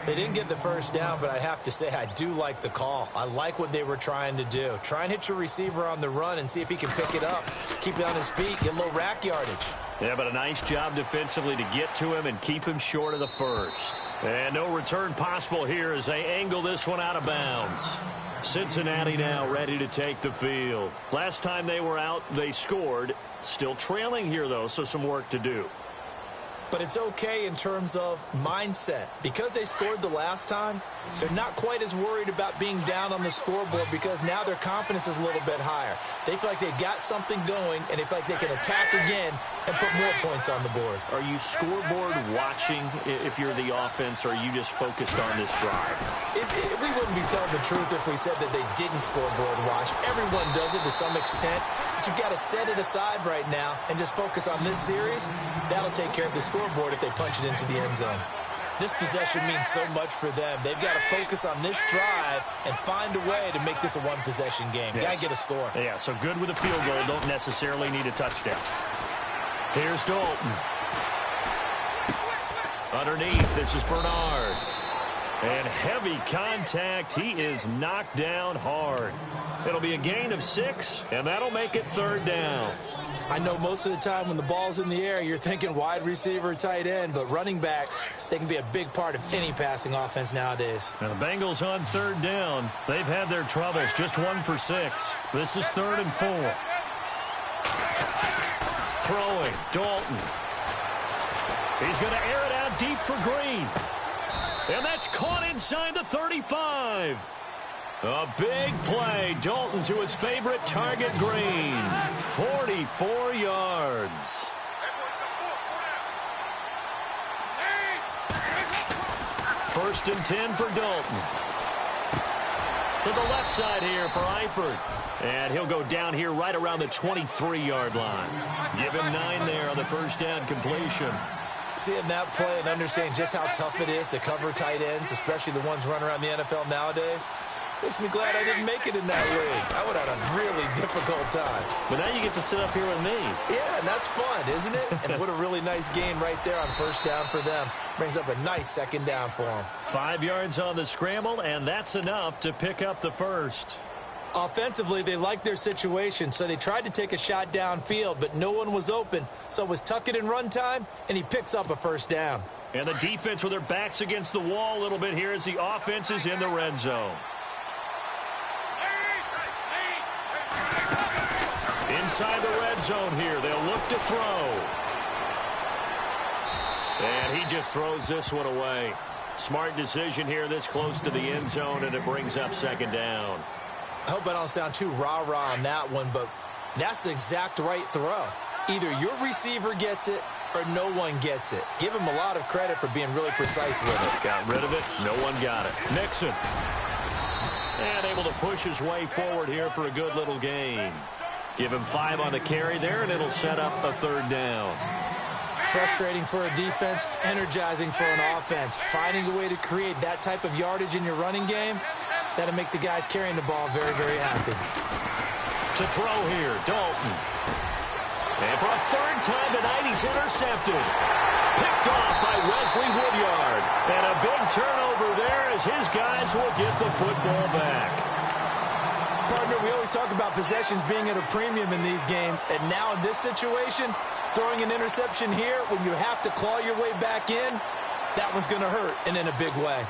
They didn't get the first down, but I have to say I do like the call. I like what they were trying to do. Try and hit your receiver on the run and see if he can pick it up. Keep it on his feet, get a little rack yardage. Yeah, but a nice job defensively to get to him and keep him short of the first. And no return possible here as they angle this one out of bounds. Cincinnati now ready to take the field. Last time they were out, they scored. Still trailing here, though, so some work to do. But it's okay in terms of mindset. Because they scored the last time, they're not quite as worried about being down on the scoreboard because now their confidence is a little bit higher. They feel like they've got something going, and they feel like they can attack again and put more points on the board. Are you scoreboard watching if you're the offense, or are you just focused on this drive? We wouldn't be telling the truth if we said that they didn't scoreboard watch. Everyone does it to some extent. But you've got to set it aside right now and just focus on this series. That'll take care of the scoreboard if they punch it into the end zone. This possession means so much for them. They've got to focus on this drive and find a way to make this a one-possession game. Yes. Got to get a score. Yeah, so good with a field goal. Don't necessarily need a touchdown. Here's Dalton. Underneath, this is Bernard. And heavy contact. He is knocked down hard. It'll be a gain of 6, and that'll make it 3rd down. I know most of the time when the ball's in the air, you're thinking wide receiver, tight end, but running backs, they can be a big part of any passing offense nowadays. Now the Bengals on 3rd down. They've had their troubles, just 1 for 6. This is 3rd and 4. Throwing, Dalton. He's going to air it out deep for Green. And that's caught inside the 35. A big play. Dalton to his favorite target, Green. 44 yards. First and 10 for Dalton. To the left side here for Eifert. And he'll go down here right around the 23-yard line. Give him 9 there on the first down completion. Seeing that play and understanding just how tough it is to cover tight ends, especially the ones running around the NFL nowadays, makes me glad I didn't make it in that league. I would have had a really difficult time. But now you get to sit up here with me. Yeah, and that's fun, isn't it? And what a really nice game right there on first down for them. Brings up a nice 2nd down for them. 5 yards on the scramble, and that's enough to pick up the first. Offensively, they liked their situation, so they tried to take a shot downfield, but no one was open. So it was tuck it in run time, and he picks up a first down. And the defense with their backs against the wall a little bit here as the offense is in the red zone. Inside the red zone here, they'll look to throw. And he just throws this one away. Smart decision here this close to the end zone, and it brings up 2nd down. I hope I don't sound too rah-rah on that one, but that's the exact right throw. Either your receiver gets it or no one gets it. Give him a lot of credit for being really precise with it. Got rid of it. No one got it. Nixon. And able to push his way forward here for a good little gain. Give him 5 on the carry there, and it'll set up a 3rd down. Frustrating for a defense, energizing for an offense. Finding a way to create that type of yardage in your running game, that'll make the guys carrying the ball very, very happy. To throw here, Dalton. And for a 3rd time tonight, he's intercepted. Picked off by Wesley Woodyard. And a big turnover there as his guys will get the football back. Partner, we always talk about possessions being at a premium in these games, and now in this situation, throwing an interception here when you have to claw your way back in, that one's going to hurt, and in a big way.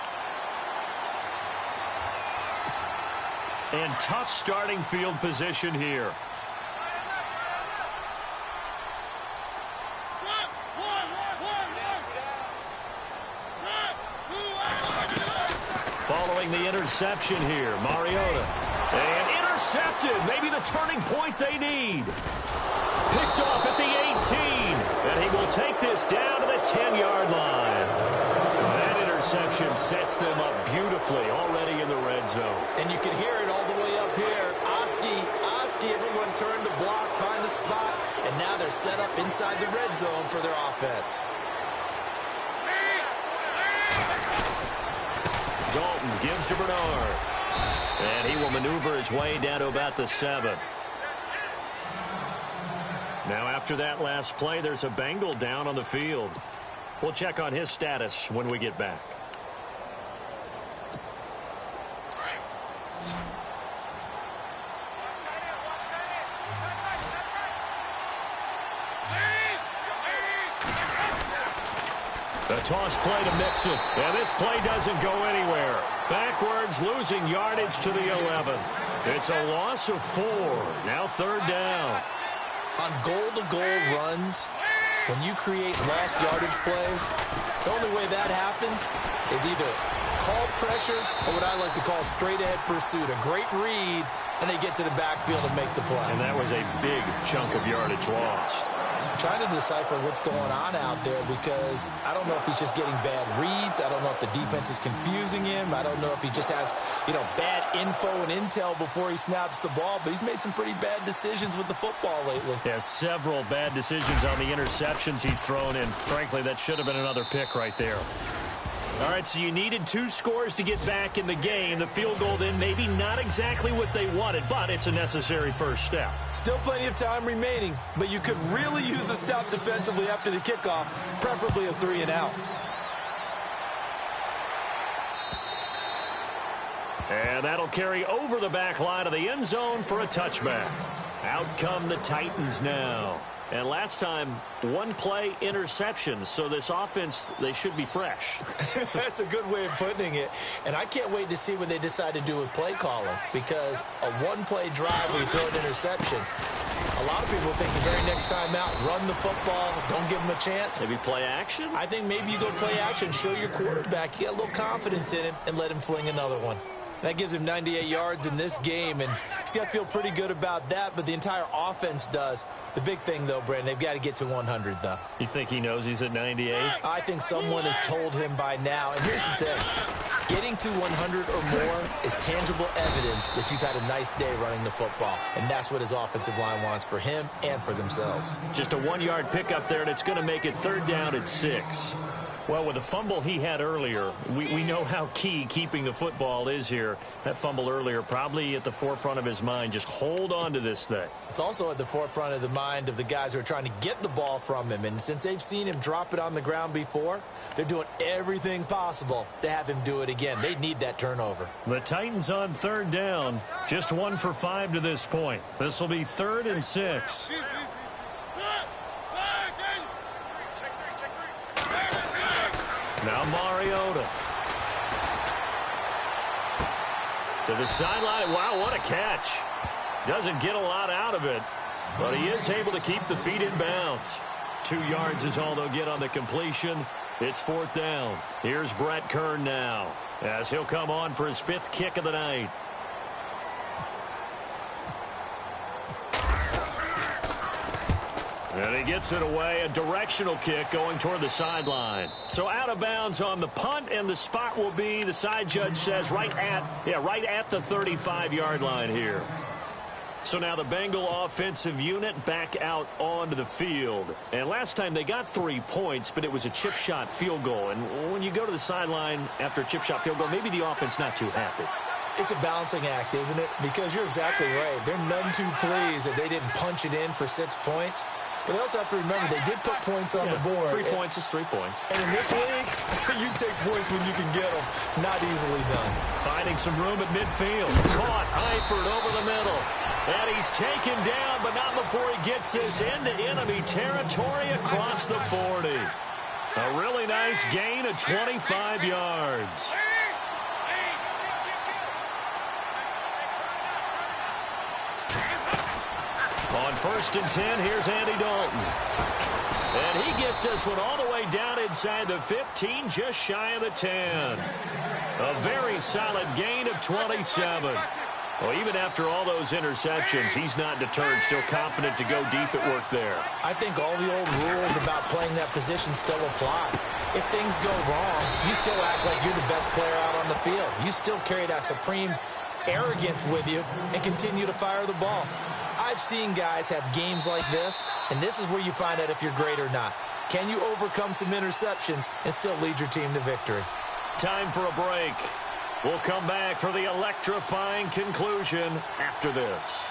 And tough starting field position here. Following the interception here, Mariota. And intercepted. Maybe the turning point they need. Picked off at the 18. And he will take this down to the 10-yard line. That interception sets them up beautifully already in the red zone. And you can hear it all the way up here. Oski Trubisky. Everyone turned to block, find the spot, and now they're set up inside the red zone for their offense. Dalton gives to Bernard. And he will maneuver his way down to about the 7. Now after that last play, there's a Bengal down on the field. We'll check on his status when we get back. The toss play to Mixon. And this play doesn't go anywhere. Backwards, losing yardage to the 11. It's a loss of 4. Now 3rd down. On goal-to-goal runs, when you create lost yardage plays, the only way that happens is either call pressure or what I like to call straight-ahead pursuit. A great read, and they get to the backfield and make the play. And that was a big chunk of yardage lost. I'm trying to decipher what's going on out there because I don't know if he's just getting bad reads. I don't know if the defense is confusing him. I don't know if he just has, bad info and intel before he snaps the ball. But he's made some pretty bad decisions with the football lately. Yeah, several bad decisions on the interceptions he's thrown in. Frankly, that should have been another pick right there. All right, so you needed 2 scores to get back in the game. The field goal then maybe not exactly what they wanted, but it's a necessary first step. Still plenty of time remaining, but you could really use a stop defensively after the kickoff, preferably a 3 and out. And that'll carry over the back line of the end zone for a touchback. Out come the Titans now. And last time, 1 play interception. So this offense, they should be fresh. That's a good way of putting it. And I can't wait to see what they decide to do with play calling. Because a 1-play drive where you throw an interception, a lot of people think the very next time out, run the football, don't give them a chance. Maybe play action? I think maybe you go play action, show your quarterback, you get a little confidence in him, and let him fling another one. That gives him 98 yards in this game, and he's got to feel pretty good about that, but the entire offense does. The big thing, though, Brandon, they've got to get to 100, though. You think he knows he's at 98? I think someone has told him by now. And here's the thing. Getting to 100 or more is tangible evidence that you've had a nice day running the football, and that's what his offensive line wants for him and for themselves. Just a 1-yard pickup there, and it's going to make it 3rd down at 6. Well, with the fumble he had earlier, we know how key keeping the football is here. That fumble earlier probably at the forefront of his mind. Just hold on to this thing. It's also at the forefront of the mind of the guys who are trying to get the ball from him. And since they've seen him drop it on the ground before, they're doing everything possible to have him do it again. They need that turnover. The Titans on 3rd down. Just 1 for 5 to this point. This will be 3rd and 6. Now Mariota. To the sideline. Wow, what a catch. Doesn't get a lot out of it, but he is able to keep the feet in bounds. 2 yards is all they'll get on the completion. It's 4th down. Here's Brett Kern now as he'll come on for his 5th kick of the night. And he gets it away, a directional kick going toward the sideline. So out of bounds on the punt, and the spot will be, the side judge says, right at the 35-yard line here. So now the Bengal offensive unit back out onto the field. And last time they got 3 points, but it was a chip shot field goal. And when you go to the sideline after a chip shot field goal, maybe the offense not too happy. It's a balancing act, isn't it? Because you're exactly right. They're none too pleased that they didn't punch it in for 6 points. But they also have to remember they did put points on the board. 3 points is 3 points. And in this league, you take points when you can get them. Not easily done. Finding some room at midfield. Caught Eifert over the middle. And he's taken down, but not before he gets this into enemy territory across the 40. A really nice gain of 25 yards. On 1st and 10, here's Andy Dalton. And he gets this one all the way down inside the 15, just shy of the 10. A very solid gain of 27. Well, even after all those interceptions, he's not deterred, still confident to go deep at work there. I think all the old rules about playing that position still apply. If things go wrong, you still act like you're the best player out on the field. You still carry that supreme arrogance with you and continue to fire the ball. I've seen guys have games like this, and this is where you find out if you're great or not. Can you overcome some interceptions and still lead your team to victory? Time for a break. We'll come back for the electrifying conclusion after this.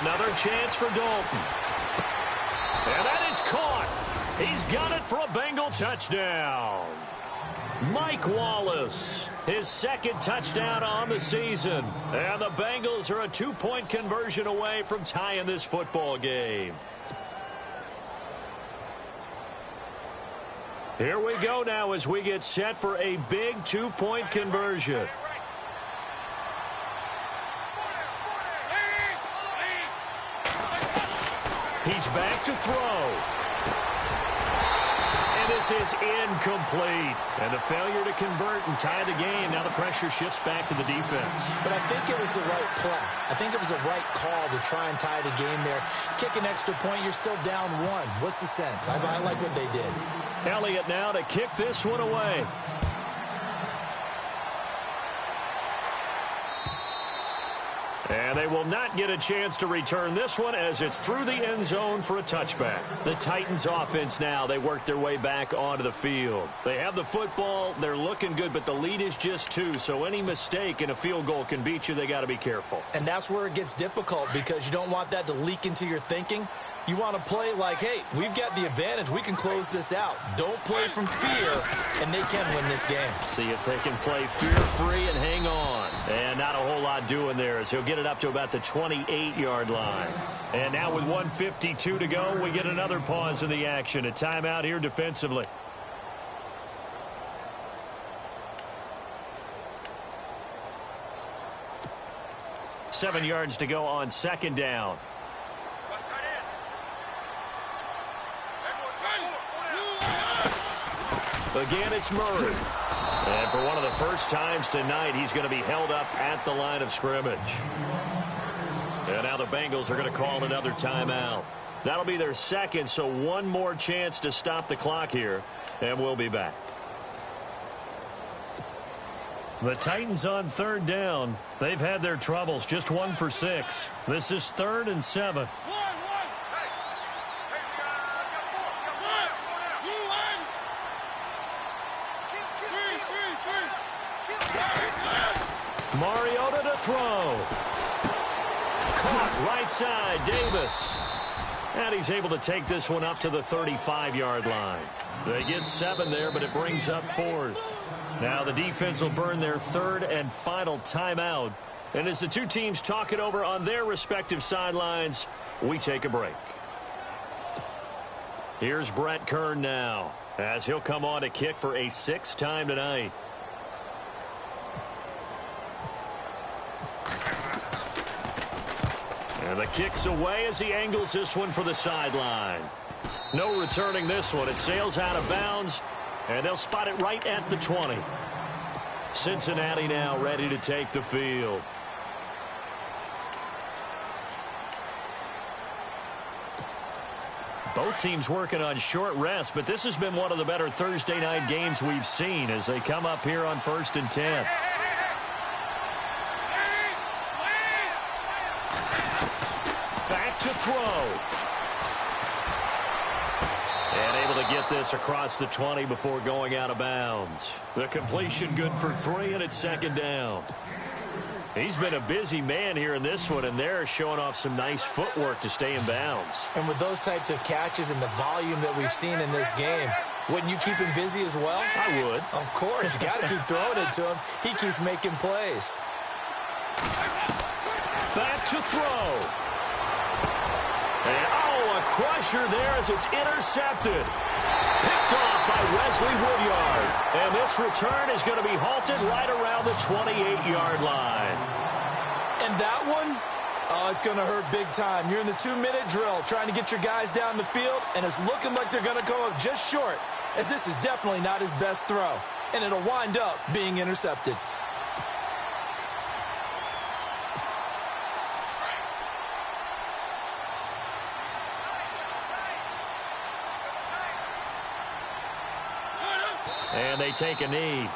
Another chance for Dalton. And that is caught. He's got it for a Bengal touchdown. Mike Wallace, his second touchdown on the season. And the Bengals are a 2-point conversion away from tying this football game. Here we go now as we get set for a big 2-point conversion. He's back to throw. And this is incomplete. And a failure to convert and tie the game. Now the pressure shifts back to the defense. But I think it was the right play. I think it was the right call to try and tie the game there. Kick an extra point, you're still down one. What's the sense? I like what they did. Elliott now to kick this one away. And they will not get a chance to return this one as it's through the end zone for a touchback. The Titans offense now, they work their way back onto the field. They have the football, they're looking good, but the lead is just 2, so any mistake in a field goal can beat you. They got to be careful. And that's where it gets difficult because you don't want that to leak into your thinking. You want to play like, hey, we've got the advantage. We can close this out. Don't play from fear, and they can win this game. See if they can play fear-free and hang on. And not a whole lot doing there as he'll get it up to about the 28-yard line. And now with 1:52 to go, we get another pause in the action. A timeout here defensively. Seven yards to go on second down. Again, it's Murray. And for one of the first times tonight, he's going to be held up at the line of scrimmage. And now the Bengals are going to call another timeout. That'll be their second, so one more chance to stop the clock here, and we'll be back. The Titans on third down. They've had their troubles, just 1 for 6. This is 3rd and 7. Mariota to throw. Caught right side, Davis. And he's able to take this one up to the 35-yard line. They get 7 there, but it brings up 4th. Now the defense will burn their 3rd and final timeout. And as the two teams talk it over on their respective sidelines, we take a break. Here's Brett Kern now, as he'll come on to kick for a 6th time tonight. And the kick's away as he angles this one for the sideline. No returning this one. It sails out of bounds, and they'll spot it right at the 20. Cincinnati now ready to take the field. Both teams working on short rest, but this has been one of the better Thursday night games we've seen as they come up here on 1st and 10. To throw. And able to get this across the 20 before going out of bounds. The completion good for 3, and it's 2nd down. He's been a busy man here in this one, and they're showing off some nice footwork to stay in bounds. And with those types of catches and the volume that we've seen in this game, wouldn't you keep him busy as well? I would. Of course. You got to keep throwing it to him. He keeps making plays. Back to throw. And, a crusher there as it's intercepted. Picked off by Wesley Woodyard. And this return is going to be halted right around the 28-yard line. And that one, it's going to hurt big time. You're in the 2-minute drill trying to get your guys down the field, and it's looking like they're going to come up just short, as this is definitely not his best throw. And it'll wind up being intercepted. And they take a knee.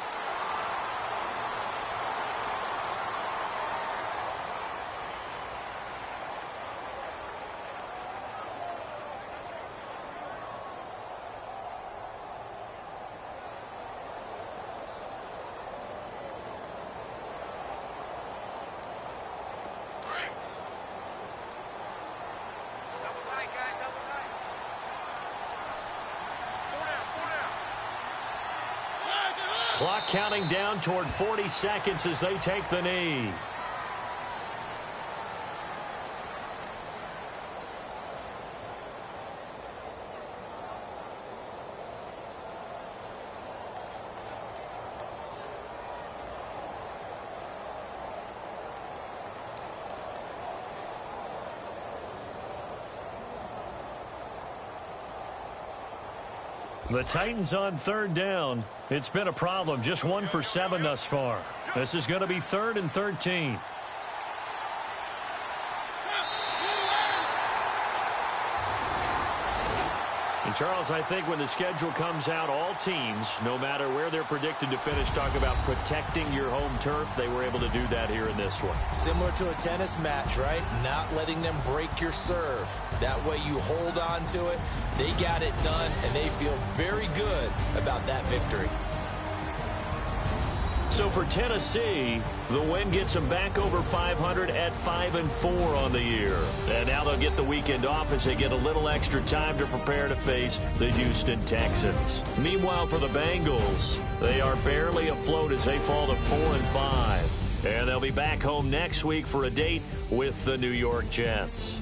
Clock counting down toward 40 seconds as they take the knee. The Titans on third down. It's been a problem. Just 1 for 7 thus far. This is going to be 3rd and 13. And Charles, I think when the schedule comes out, all teams, no matter where they're predicted to finish, talk about protecting your home turf. They were able to do that here in this one. Similar to a tennis match, right? Not letting them break your serve. That way you hold on to it. They got it done, and they feel very good about that victory. So for Tennessee, the win gets them back over 500 at 5-4 on the year. And now they'll get the weekend off as they get a little extra time to prepare to face the Houston Texans. Meanwhile, for the Bengals, they are barely afloat as they fall to 4-5. And they'll be back home next week for a date with the New York Jets.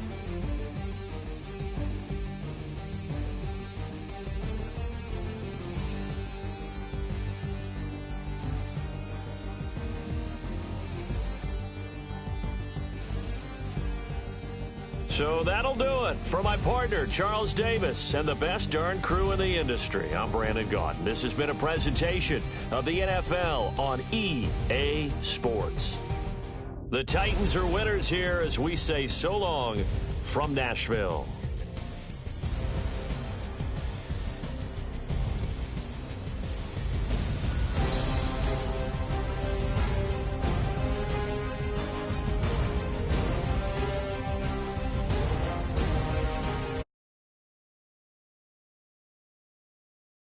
So that'll do it. For my partner, Charles Davis, and the best darn crew in the industry, I'm Brandon Gaudin. This has been a presentation of the NFL on EA Sports. The Titans are winners here as we say so long from Nashville.